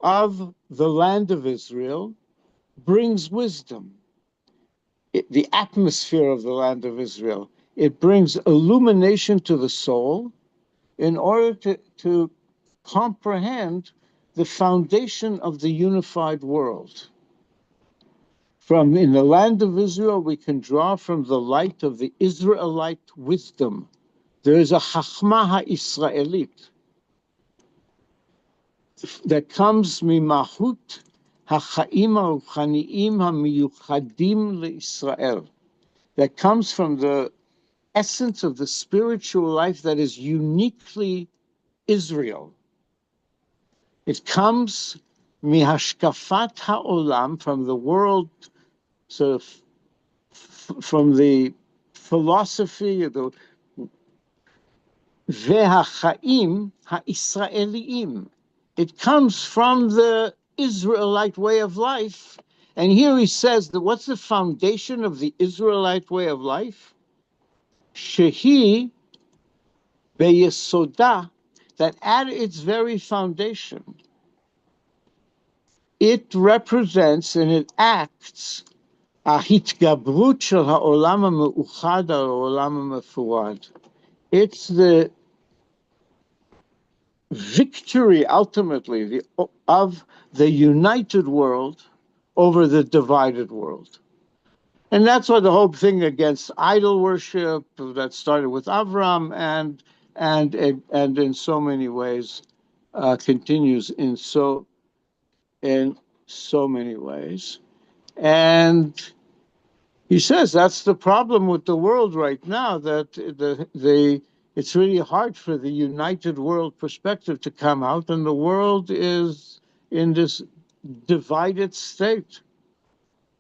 of the land of Israel brings wisdom. The atmosphere of the land of Israel, it brings illumination to the soul in order to comprehend the foundation of the unified world. From in the land of Israel, we can draw from the light of the Israelite wisdom. There is a Chachma HaIsraelit that comes mimahut hachaim haruchaniim hamiyuchadim leIsrael, that comes from the essence of the spiritual life that is uniquely Israel. It comes mihashkafat ha'olam, from the world, sort of from the philosophy of the ve'hachaim ha'israeliyim. It comes from the Israelite way of life. And here he says that what's the foundation of the Israelite way of life? Shehi beyesoda, that at its very foundation, it represents and it acts ההתגברות של העולם המאוחד על העולם המפורד. It's the victory, ultimately, of the united world over the divided world. And that's why the whole thing against idol worship that started with Avram and in so many ways continues in so many ways. And he says that's the problem with the world right now, that it's really hard for the united world perspective to come out, and the world is in this divided state.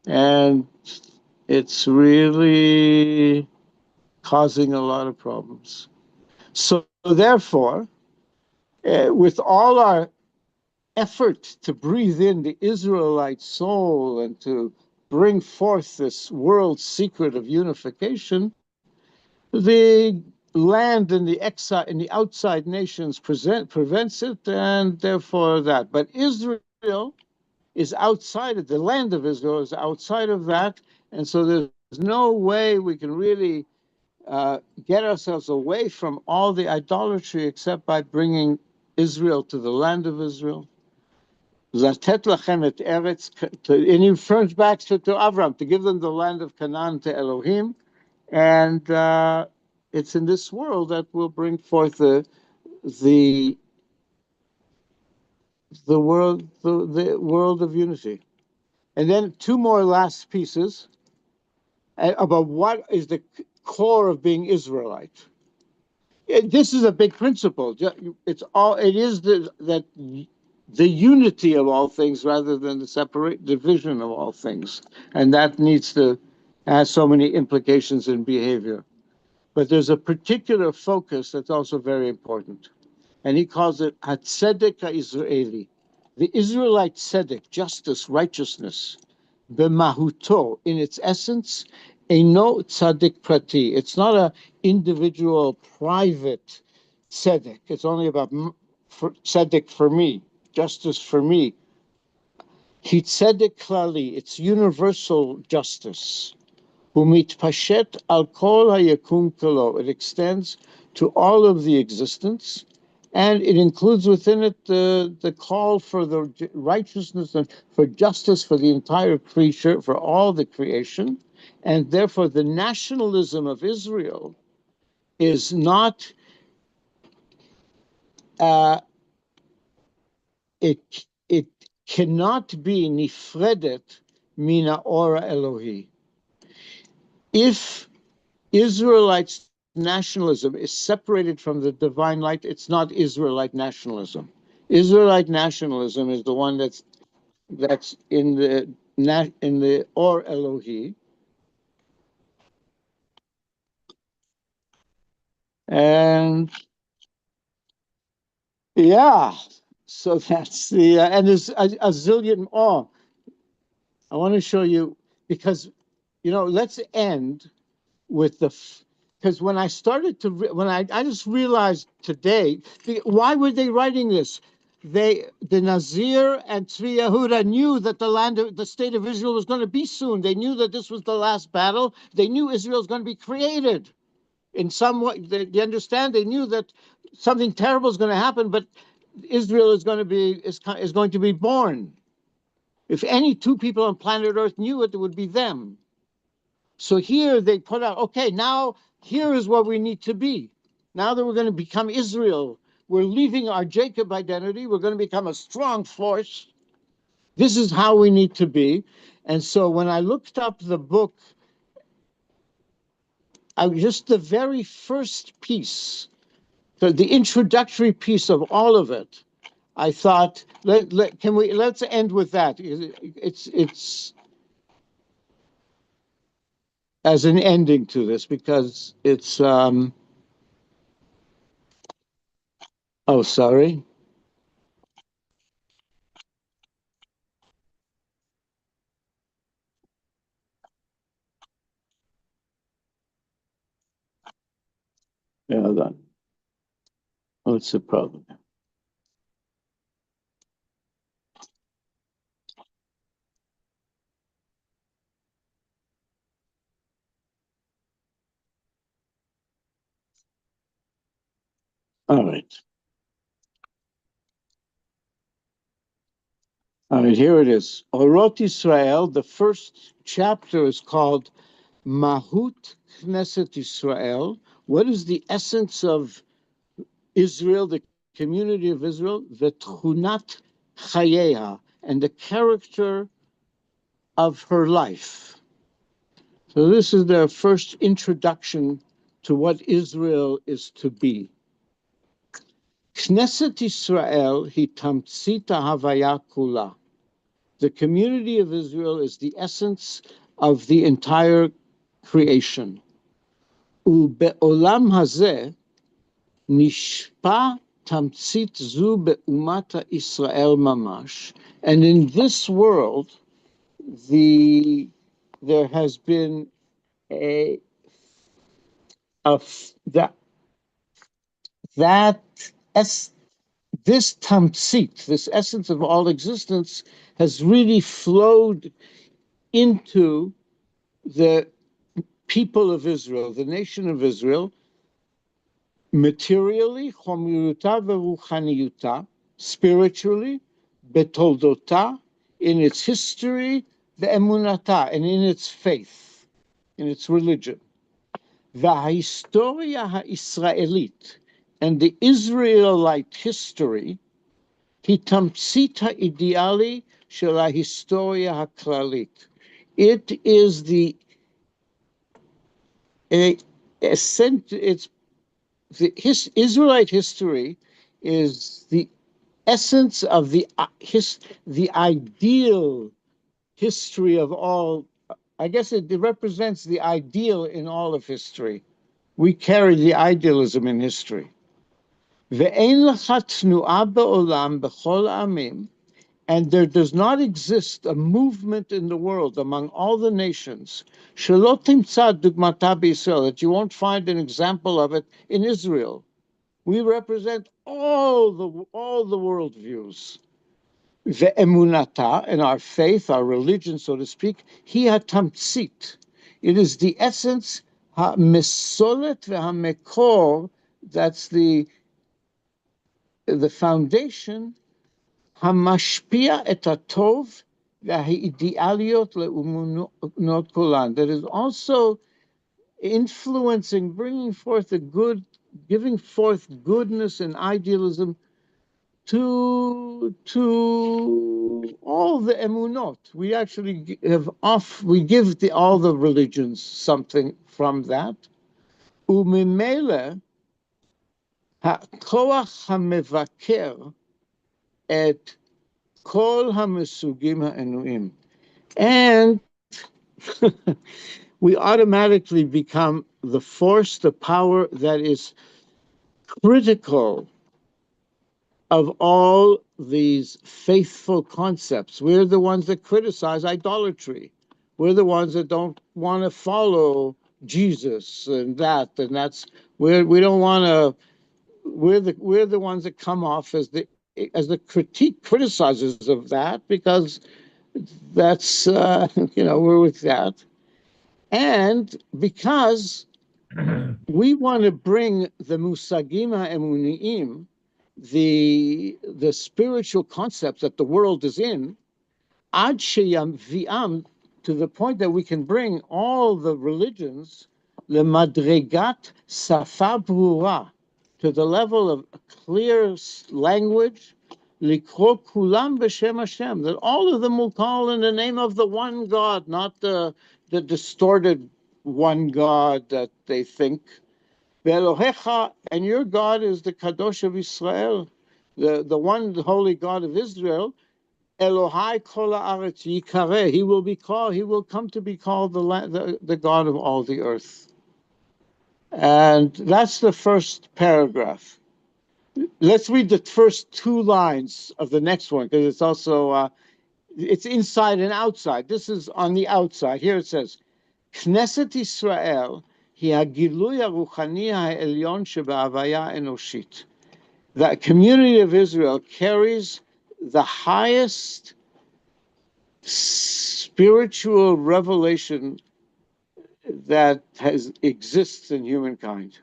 And it's really causing a lot of problems. So therefore, with all our effort to breathe in the Israelite soul and to bring forth this world secret of unification, the land and the exile and the outside nations prevents it, and therefore that. But Israel is outside of the land of Israel is outside of that, and so there's no way we can really get ourselves away from all the idolatry except by bringing Israel to the land of Israel. Zatet lachem et eretz, and he refers back to Avram, to give them the land of Canaan, to Elohim, and it's in this world that will bring forth the world of unity. And then two more last pieces about what is the core of being Israelite. This is a big principle. It is that the unity of all things rather than the division of all things, and that needs to have so many implications in behavior. But there's a particular focus that's also very important, and he calls it Hatzedek HaIsraeli, the Israelite tzedek, justice, righteousness, b'mahuto, in its essence, eino tzaddik prati. It's not an individual, private tzedek. It's only about tzedek for me, justice for me. He tzedek klali, it's universal justice. Umitpashet al kol hayakum kolo. It extends to all of the existence, and it includes within it the call for the righteousness and for justice for the entire creature, for all the creation. And therefore, the nationalism of Israel is not, it cannot be nifredet mina ora Elohi. If Israelites' nationalism is separated from the divine light, it's not Israelite nationalism. Israelite nationalism is the one that's in the Or Elohi. And yeah, so that's the and there's a zillion. Oh, I want to show you, because let's end with because when I started to when I just realized today, why were they writing this? The Nazir and Tzvi Yehuda knew that the state of Israel was going to be soon. They knew that this was the last battle. They knew Israel was going to be created in some way. They understand. They knew that something terrible is going to happen, but Israel is going to be born. If any two people on planet Earth knew it, it would be them. So here they put out, okay, now here is what we need to be. Now that we're going to become Israel, we're leaving our Jacob identity. We're going to become a strong force. This is how we need to be. And so when I looked up the book, just the very first piece, the introductory piece of all of it, I thought, let's end with that. It's as an ending to this, because it's oh, sorry. Yeah, hold on. What's the problem? All right. All right, here it is. Orot Israel, the first chapter is called Mahut Knesset Israel. What is the essence of Israel, the community of Israel? V'tchunat chayeha, and the character of her life. So this is their first introduction to what Israel is to be. Knesset Israel hi tamtzita havaya kula. The community of Israel is the essence of the entire creation. Ube'olam hazeh nishpa tamtzit zu be'umata Israel mamash. And in this world, there has been a that this tamtzit, this essence of all existence, has really flowed into the people of Israel, the nation of Israel, materially, chomiruta veruchaniyuta, spiritually, betoldota, in its history, ve'emunata, and in its faith, in its religion. V'hahistoria ha'israelit, and the Israelite history, היא תמצית האידיאלי של ההיסטוריה הכללית. It is Israelite history is the essence of the ideal history of all. I guess it represents the ideal in all of history. We carry the idealism in history. ואין לך תנועה בעולם בכל העמים, and there does not exist a movement in the world among all the nations, שלא תמצא דוגמתה בישראל, that you won't find an example of it in Israel. We represent all the worldviews. Ve'emunata, and our faith, our religion, so to speak, hi hatamtzit. It is the essence, ha-mesolet ve'ha-mekor, that's the foundation, hamashpia et hatov ve'ha'idealiyot le'umunot kolan, that is also influencing, bringing forth the good, giving forth goodness and idealism to all the emunot. We actually we give all the religions something from that. Umimele ha'koach hamevaker et kol hamesugim ha'enuim. And we automatically become the force, the power that is critical of all these faithful concepts. We're the ones that criticize idolatry. We're the ones that don't want to follow Jesus and that's we don't want to. We're the ones that come off as the criticizers of that, because that's we're with that, and because we want to bring the musagim ha'emuniyim the spiritual concepts that the world is in, ad sheyam viam, to the point that we can bring all the religions lemadregat safa brura, to the level of clear language, likro kulam b'shem Hashem, that all of them will call in the name of the one God, not the distorted one God that they think. Ve'elohecha, and your God is the Kadosh of Israel, the one the holy God of Israel. Elohai kol haaretz yikareh. He will be called. He will come to be called the God of all the earth. And that's the first paragraph. Let's read the first two lines of the next one, because it's also it's inside and outside. This is on the outside. Here it says, Knesset Yisrael hi hagilui haruchani ha'elyon sheba'havaya enoshit. The community of Israel carries the highest spiritual revelation that exists in humankind.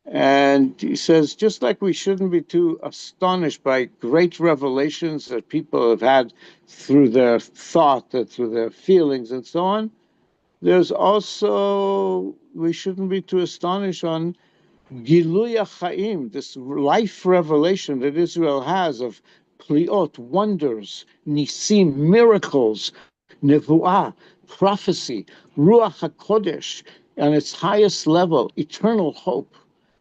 And he says, just like we shouldn't be too astonished by great revelations that people have had through their thought and through their feelings and so on, there's also, we shouldn't be too astonished on Gilui Chaim, this life revelation that Israel has of pliot, wonders, nisim, miracles, nevuah, prophecy, ruach hakodesh, on its highest level, eternal hope,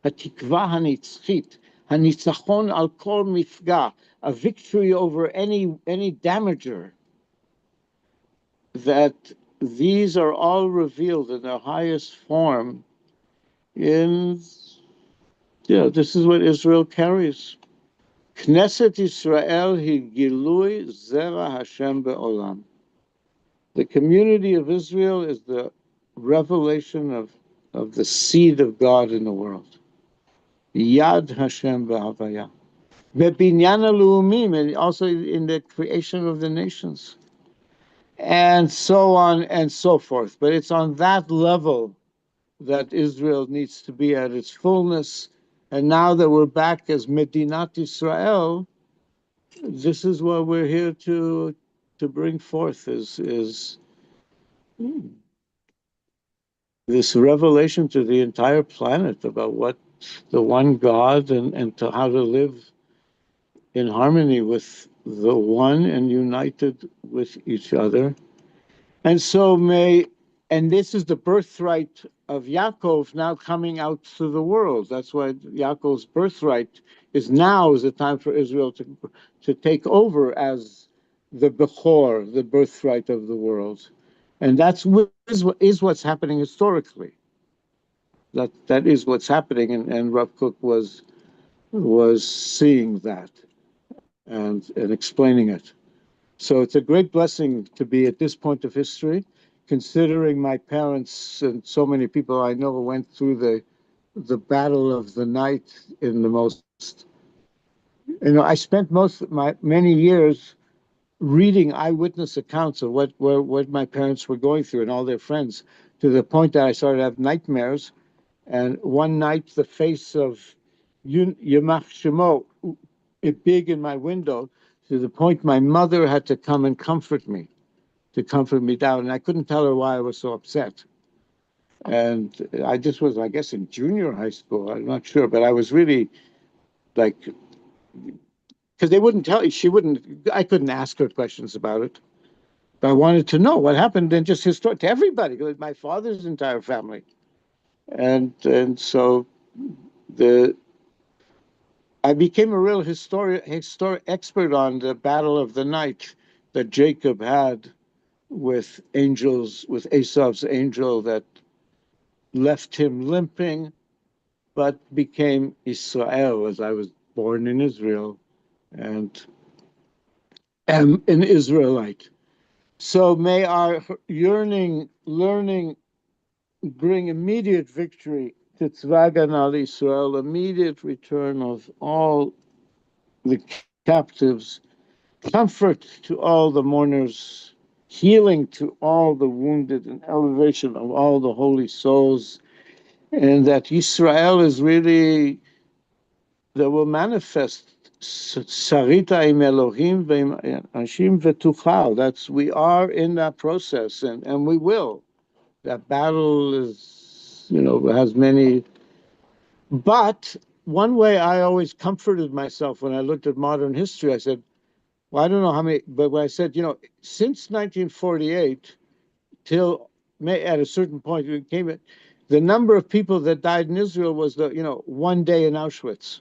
hatikva hanitzchit, hanitzachon al kol mifga, a victory over any damager. That these are all revealed in their highest form in. Yeah, this is what Israel carries. Knesset Yisrael hi gilui zera Hashem be'olam. The community of Israel is the revelation of the seed of God in the world. Yad Hashem be'havaya. Be'binyan ha'leumim, and also in the creation of the nations. And so on and so forth. But it's on that level that Israel needs to be at its fullness. And now that we're back as Medinat Israel, this is what we're here to bring forth is this revelation to the entire planet about what the one God and to how to live in harmony with the one and united with each other. And so and this is the birthright of Yaakov now coming out to the world. That's why Yaakov's birthright is the time for Israel to take over as the Bechor, the birthright of the world. And that's is what's happening historically. That is what's happening, and Rav Kook was seeing that and explaining it. So it's a great blessing to be at this point of history, considering my parents and so many people I know went through the battle of the night in the most. I spent many years reading eyewitness accounts of what my parents were going through and all their friends, to the point that I started to have nightmares. And one night, the face of Yemach Shemo, big in my window, to the point my mother had to come and comfort me down. And I couldn't tell her why I was so upset. And I just was, I guess, in junior high school. I'm not sure, but I was really like, because they wouldn't tell you, I couldn't ask her questions about it. But I wanted to know what happened, and just his story to everybody, my father's entire family. And so I became a real historic expert on the battle of the night that Jacob had with Esau's angel that left him limping, but became Israel, as I was born in Israel and am an Israelite. So may our learning bring immediate victory to Tzva Haganah Israel, immediate return of all the captives, comfort to all the mourners, healing to all the wounded, and elevation of all the holy souls, and that Israel is really that will manifest Sarita im Elohim ve'im Ashim ve'tuchal. That's, we are in that process, and we will. That battle is, has many. But one way I always comforted myself when I looked at modern history, I said, well, I don't know how many, but when I said, since 1948 till at a certain point, it came, the number of people that died in Israel was one day in Auschwitz.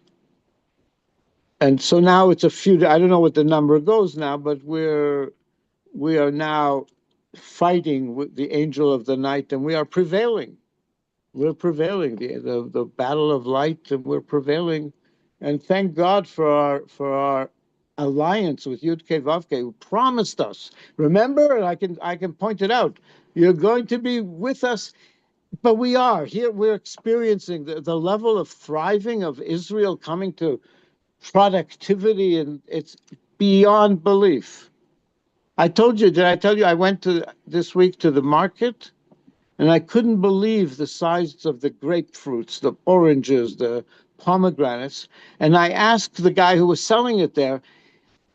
And so now it's a few, I don't know what the number goes now, but we are now fighting with the angel of the night, and we are prevailing. We're prevailing, the battle of light, and we're prevailing. And thank God for our alliance with Yudke Vavke, who promised us. Remember, and I can point it out. You're going to be with us, but we are here. We're experiencing the level of thriving of Israel coming to productivity, and it's beyond belief. Did I tell you I went this week to the market? And I couldn't believe the size of the grapefruits, the oranges, the pomegranates. And I asked the guy who was selling it there,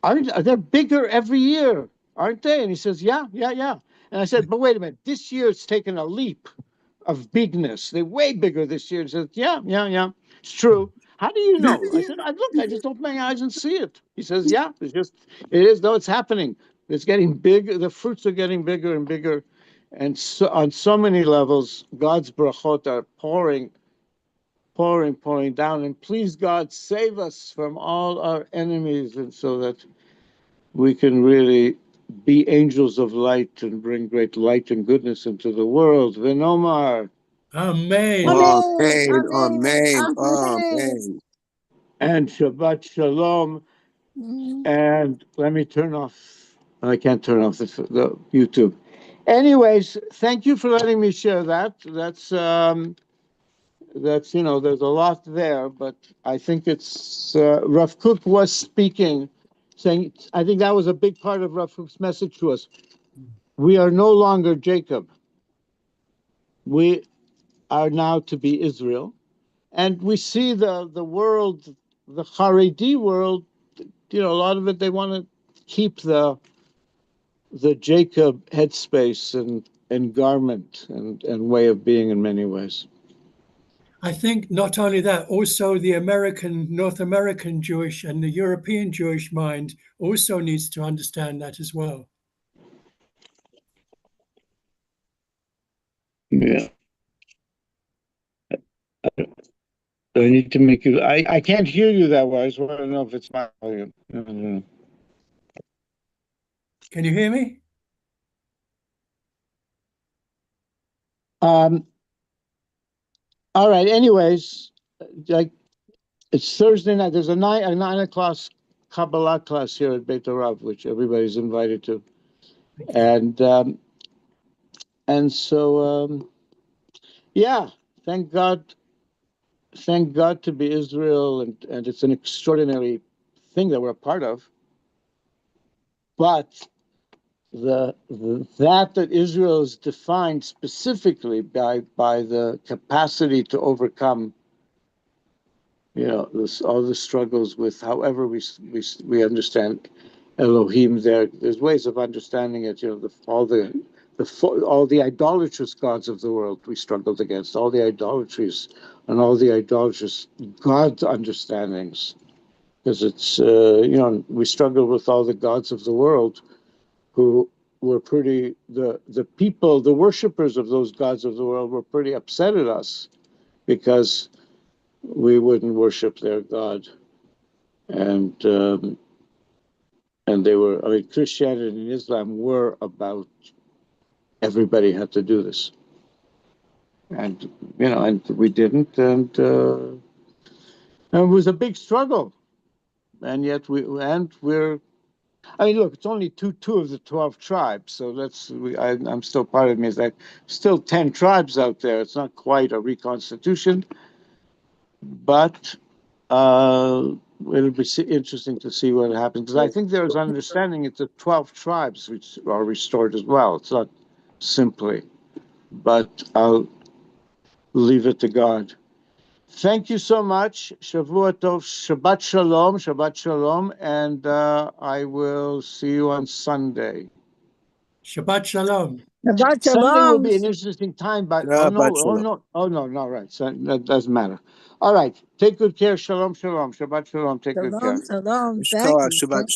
are they bigger every year, aren't they? And he says, yeah, yeah, yeah. And I said, but wait a minute, this year it's taken a leap of bigness. They're way bigger this year. He says, yeah, yeah, yeah, it's true. How do you know? I said, look, I just opened my eyes and see it. He says, yeah, it is, though it's happening. It's getting bigger. The fruits are getting bigger and bigger. And so, on so many levels, God's brachot are pouring down. And please, God, save us from all our enemies, and so that we can really be angels of light and bring great light and goodness into the world. Venomar. Amen. Amen. Amen. Amen. And Shabbat Shalom. And let me turn off. I can't turn off the YouTube. Anyways, thank you for letting me share that. That's there's a lot there, but I think it's Rav Kook was speaking, saying, I think that was a big part of Rav Kook's message to us. We are no longer Jacob. We are now to be Israel. And we see the world, the Haredi world, a lot of it, they want to keep the Jacob headspace and garment and way of being in many ways. I think not only that, also the North American Jewish and the European Jewish mind also needs to understand that as well. Yeah. I need to make you, I can't hear you that well. I just want to know if it's my volume. I don't know. Can you hear me? All right. Anyways, it's Thursday night. There's a 9 o'clock Kabbalah class here at Beit Rav, which everybody's invited to, and so yeah. Thank God to be Israel, and it's an extraordinary thing that we're a part of. But that Israel is defined specifically by the capacity to overcome, all the struggles with however we understand Elohim. There's ways of understanding it. All the idolatrous gods of the world we struggled against, all the idolatries and all the idolatrous God understandings, because it's we struggle with all the gods of the world who were the people, the worshipers of those gods of the world were pretty upset at us because we wouldn't worship their God. And they were, Christianity and Islam were about everybody had to do this. And, and we didn't. And it was a big struggle. And yet we're, look, it's only two of the 12 tribes. So I'm still, part of me is like, still 10 tribes out there. It's not quite a reconstitution, but it'll be interesting to see what happens. Because I think there's understanding it's the 12 tribes which are restored as well. It's not simply, but I'll leave it to God. Thank you so much. Shavua Tov, Shabbat Shalom, and I will see you on Sunday. Shabbat Shalom. Shabbat Sunday will Shalom. be an interesting time, but Shabbat Shalom. no, right. So that doesn't matter. All right. Take good care. Shalom, shalom. Shabbat shalom. Take good care. Shalom, shalom. Shabbat Thank you. Shalom.